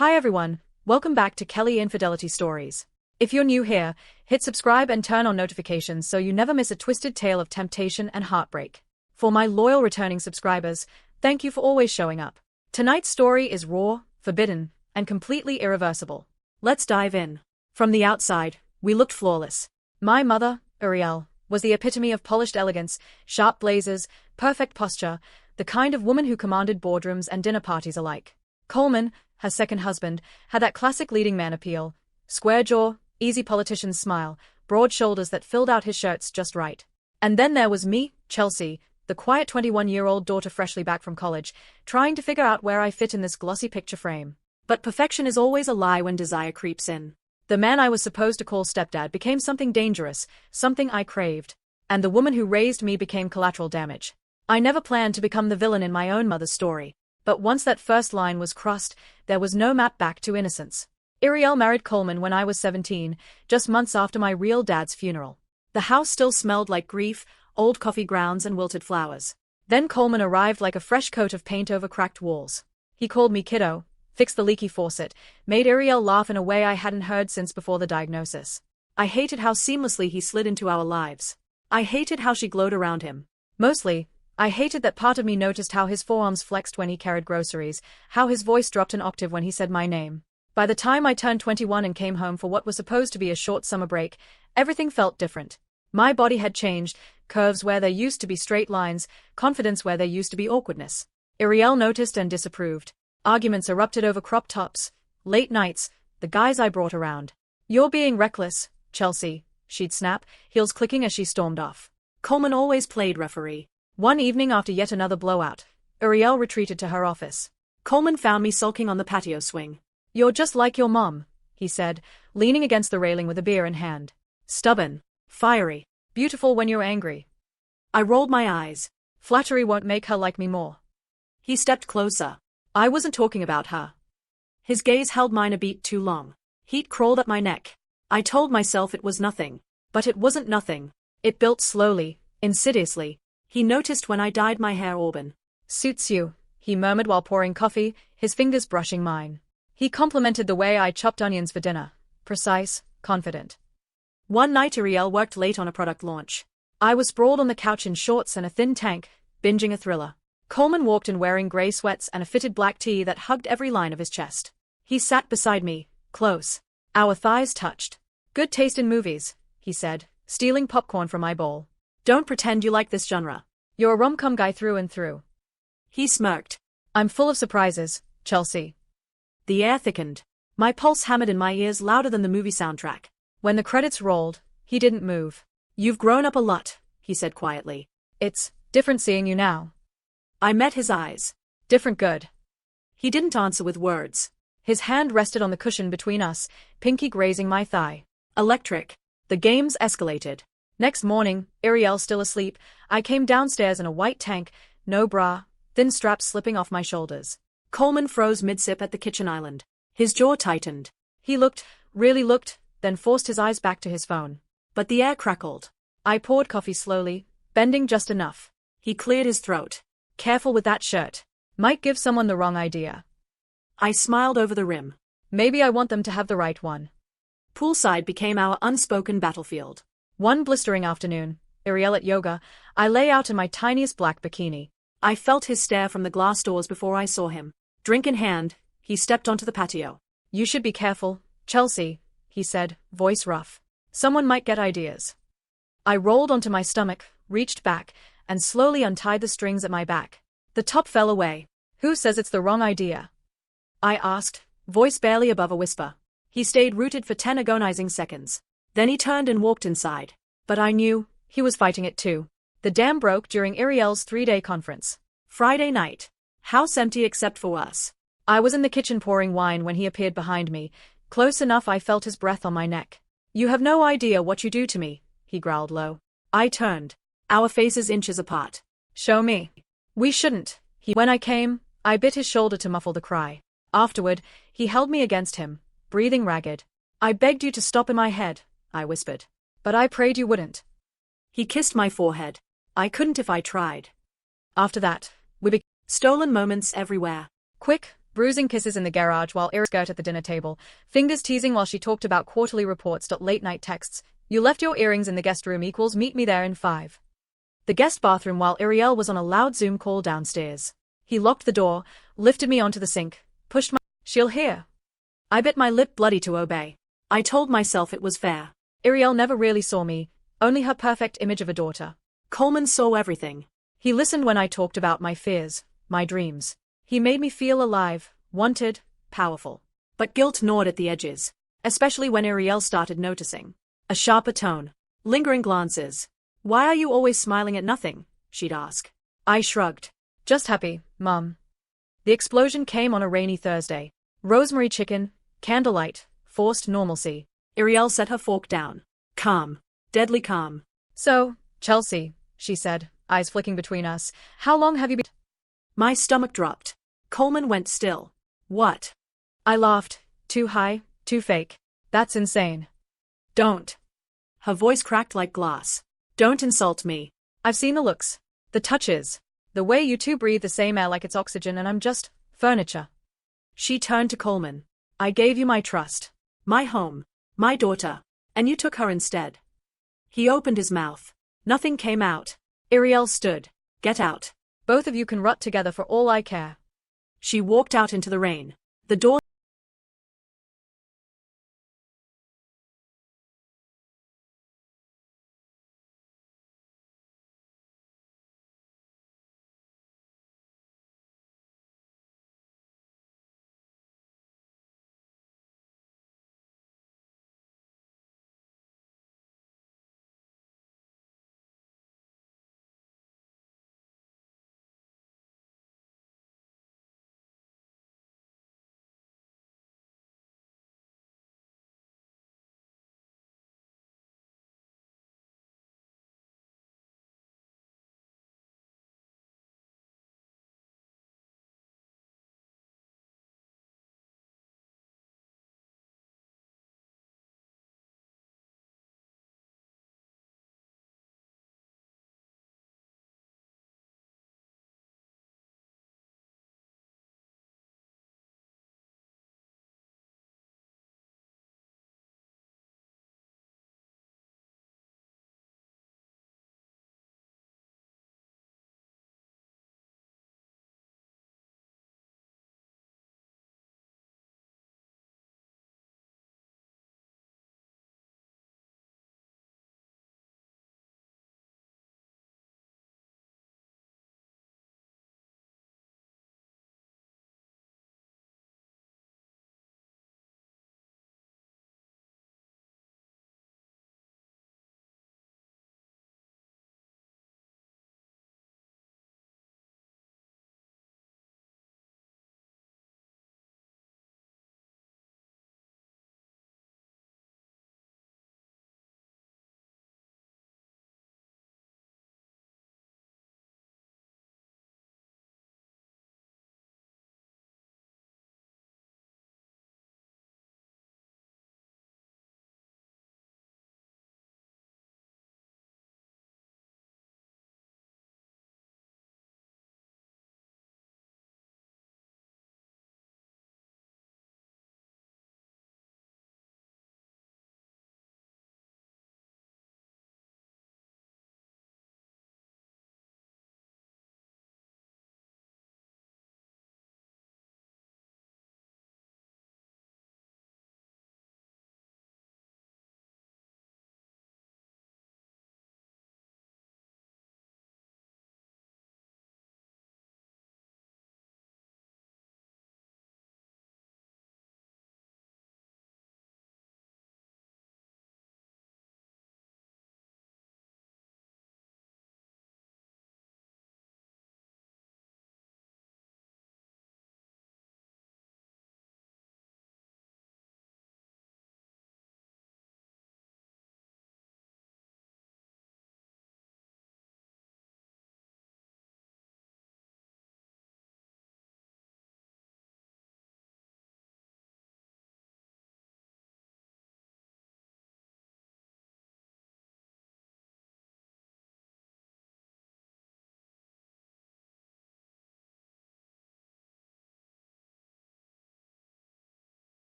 Hi everyone, welcome back to Kelly Infidelity Stories. If you're new here, hit subscribe and turn on notifications so you never miss a twisted tale of temptation and heartbreak. For my loyal returning subscribers, thank you for always showing up. Tonight's story is raw, forbidden, and completely irreversible. Let's dive in. From the outside, we looked flawless. My mother, Uriel, was the epitome of polished elegance, sharp blazers, perfect posture, the kind of woman who commanded boardrooms and dinner parties alike. Coleman, her second husband, had that classic leading man appeal: square jaw, easy politician's smile, broad shoulders that filled out his shirts just right. And then there was me, Chelsea, the quiet 21-year-old daughter freshly back from college, trying to figure out where I fit in this glossy picture frame. But perfection is always a lie when desire creeps in. The man I was supposed to call stepdad became something dangerous, something I craved. And the woman who raised me became collateral damage. I never planned to become the villain in my own mother's story. But once that first line was crossed, there was no map back to innocence. Uriel married Coleman when I was 17, just months after my real dad's funeral. The house still smelled like grief, old coffee grounds and wilted flowers. Then Coleman arrived like a fresh coat of paint over cracked walls. He called me kiddo, fixed the leaky faucet, made Uriel laugh in a way I hadn't heard since before the diagnosis. I hated how seamlessly he slid into our lives. I hated how she glowed around him. Mostly, I hated that part of me noticed how his forearms flexed when he carried groceries, how his voice dropped an octave when he said my name. By the time I turned 21 and came home for what was supposed to be a short summer break, everything felt different. My body had changed, curves where there used to be straight lines, confidence where there used to be awkwardness. Uriel noticed and disapproved. Arguments erupted over crop tops, late nights, the guys I brought around. "You're being reckless, Chelsea," she'd snap, heels clicking as she stormed off. Coleman always played referee. One evening after yet another blowout, Uriel retreated to her office. Coleman found me sulking on the patio swing. "You're just like your mom," he said, leaning against the railing with a beer in hand. "Stubborn, fiery, beautiful when you're angry." I rolled my eyes. "Flattery won't make her like me more." He stepped closer. "I wasn't talking about her." His gaze held mine a beat too long. Heat crawled up my neck. I told myself it was nothing. But it wasn't nothing. It built slowly, insidiously. He noticed when I dyed my hair auburn. "Suits you," he murmured while pouring coffee, his fingers brushing mine. He complimented the way I chopped onions for dinner. Precise, confident. One night Uriel worked late on a product launch. I was sprawled on the couch in shorts and a thin tank, binging a thriller. Coleman walked in wearing gray sweats and a fitted black tee that hugged every line of his chest. He sat beside me, close. Our thighs touched. "Good taste in movies," he said, stealing popcorn from my bowl. "Don't pretend you like this genre. You're a rom-com guy through and through." He smirked. "I'm full of surprises, Chelsea." The air thickened. My pulse hammered in my ears louder than the movie soundtrack. When the credits rolled, he didn't move. "You've grown up a lot," he said quietly. "It's different seeing you now." I met his eyes. "Different good." He didn't answer with words. His hand rested on the cushion between us, pinky grazing my thigh. Electric. The games escalated. Next morning, Uriel still asleep, I came downstairs in a white tank, no bra, thin straps slipping off my shoulders. Coleman froze mid-sip at the kitchen island. His jaw tightened. He looked, really looked, then forced his eyes back to his phone. But the air crackled. I poured coffee slowly, bending just enough. He cleared his throat. "Careful with that shirt. Might give someone the wrong idea." I smiled over the rim. "Maybe I want them to have the right one." Poolside became our unspoken battlefield. One blistering afternoon, Uriel at yoga, I lay out in my tiniest black bikini. I felt his stare from the glass doors before I saw him. Drink in hand, he stepped onto the patio. "You should be careful, Chelsea," he said, voice rough. "Someone might get ideas." I rolled onto my stomach, reached back, and slowly untied the strings at my back. The top fell away. "Who says it's the wrong idea?" I asked, voice barely above a whisper. He stayed rooted for 10 agonizing seconds. Then he turned and walked inside. But I knew, he was fighting it too. The dam broke during Uriel's 3-day conference. Friday night. House empty except for us. I was in the kitchen pouring wine when he appeared behind me, close enough I felt his breath on my neck. "You have no idea what you do to me," he growled low. I turned. Our faces inches apart. "Show me." "We shouldn't." When I came, I bit his shoulder to muffle the cry. Afterward, he held me against him, breathing ragged. "I begged you to stop in my head," I whispered. "But I prayed you wouldn't." He kissed my forehead. "I couldn't if I tried." After that, we began stolen moments everywhere. Quick, Bruising kisses in the garage while Iriel skirt at the dinner table, fingers teasing while she talked about quarterly reports. Late-night texts. You left your earrings in the guest room equals meet me there in 5. The guest bathroom while Iriel was on a loud Zoom call downstairs. He locked the door, lifted me onto the sink, pushed my... She'll hear. I bit my lip bloody to obey. I told myself it was fair. Iriel never really saw me, only her perfect image of a daughter. Coleman saw everything. He listened when I talked about my fears, my dreams. He made me feel alive, wanted, powerful. But guilt gnawed at the edges, especially when Iriel started noticing. A sharper tone, lingering glances. Why are you always smiling at nothing? She'd ask. I shrugged. Just happy, Mum. The explosion came on a rainy Thursday. Rosemary chicken, candlelight, forced normalcy. Iriel set her fork down. Calm. Deadly calm. So, Chelsea, she said, eyes flicking between us, how long have you been? My stomach dropped. Coleman went still. What? I laughed. Too high, too fake. That's insane. Don't. Her voice cracked like glass. Don't insult me. I've seen the looks. The touches. The way you two breathe the same air like it's oxygen and I'm just furniture. She turned to Coleman. I gave you my trust. My home. My daughter. And you took her instead. He opened his mouth. Nothing came out. Iriel stood. Get out. Both of you can rot together for all I care. She walked out into the rain. The door